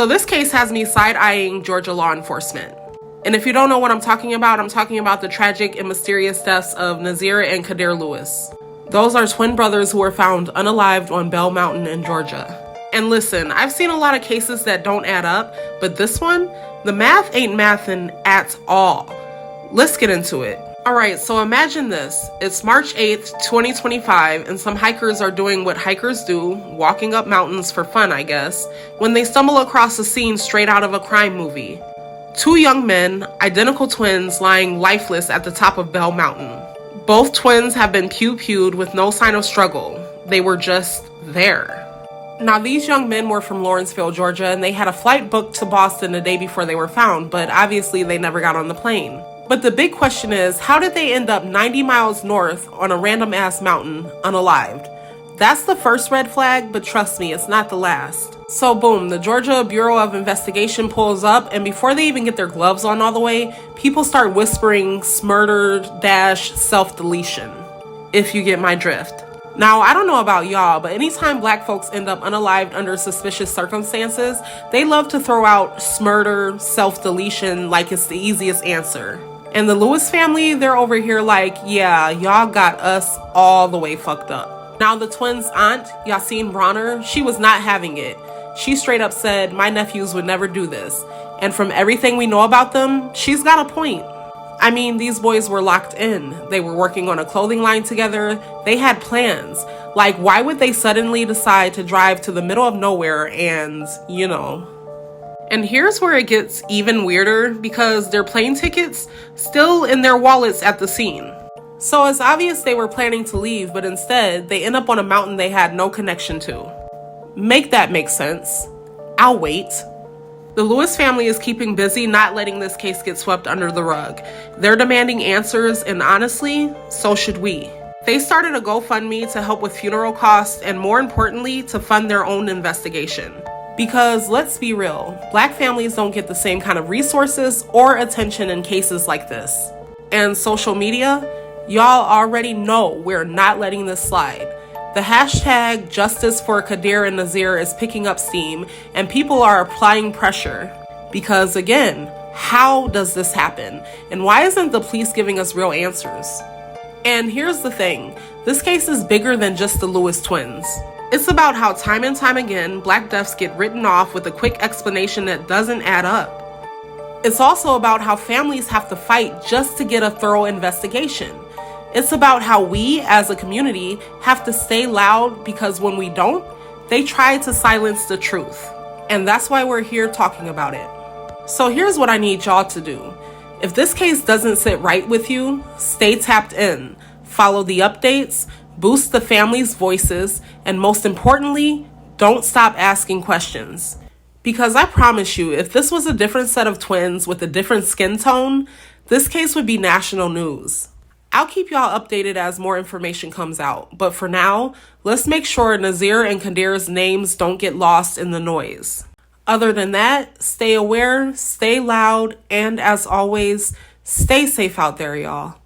So this case has me side-eyeing Georgia law enforcement. And if you don't know what I'm talking about the tragic and mysterious deaths of Nazir and Qaadir Lewis. Those are twin brothers who were found unalived on Bell Mountain in Georgia. And listen, I've seen a lot of cases that don't add up, but this one, the math ain't mathin' at all. Let's get into it. Alright, so imagine this. It's March 8th, 2025, and some hikers are doing what hikers do, walking up mountains for fun, I guess, when they stumble across a scene straight out of a crime movie. Two young men, identical twins, lying lifeless at the top of Bell Mountain. Both twins have been pew-pewed with no sign of struggle. They were just there. Now, these young men were from Lawrenceville, Georgia, and they had a flight booked to Boston the day before they were found, but obviously they never got on the plane. But the big question is, how did they end up 90 miles north on a random-ass mountain, unalived? That's the first red flag, but trust me, it's not the last. So boom, the Georgia Bureau of Investigation pulls up, and before they even get their gloves on all the way, people start whispering smurder-self-deletion, if you get my drift. Now, I don't know about y'all, but anytime black folks end up unalived under suspicious circumstances, they love to throw out smurder, self-deletion like it's the easiest answer. And the Lewis family, they're over here like, yeah, y'all got us all the way fucked up. Now, the twins' aunt, Yasin Bronner, she was not having it. She straight up said, my nephews would never do this. And from everything we know about them, she's got a point. I mean, these boys were locked in. They were working on a clothing line together. They had plans. Like, why would they suddenly decide to drive to the middle of nowhere and, you know. And here's where it gets even weirder, because their plane tickets still in their wallets at the scene. So it's obvious they were planning to leave, but instead they end up on a mountain they had no connection to. Make that make sense. I'll wait. The Lewis family is keeping busy, not letting this case get swept under the rug. They're demanding answers, and honestly, so should we. They started a GoFundMe to help with funeral costs, and more importantly, to fund their own investigation. Because let's be real, black families don't get the same kind of resources or attention in cases like this. And social media, y'all already know we're not letting this slide. The hashtag Justice for Qaadir and Nazir is picking up steam, and people are applying pressure. Because again, how does this happen? And why isn't the police giving us real answers? And here's the thing, this case is bigger than just the Lewis twins. It's about how time and time again, black deaths get written off with a quick explanation that doesn't add up. It's also about how families have to fight just to get a thorough investigation. It's about how we, as a community, have to stay loud, because when we don't, they try to silence the truth. And that's why we're here talking about it. So here's what I need y'all to do. If this case doesn't sit right with you, stay tapped in, follow the updates, boost the family's voices, and most importantly, don't stop asking questions. Because I promise you, if this was a different set of twins with a different skin tone, this case would be national news. I'll keep y'all updated as more information comes out, but for now, let's make sure Nazir and Qaadir's names don't get lost in the noise. Other than that, stay aware, stay loud, and as always, stay safe out there, y'all.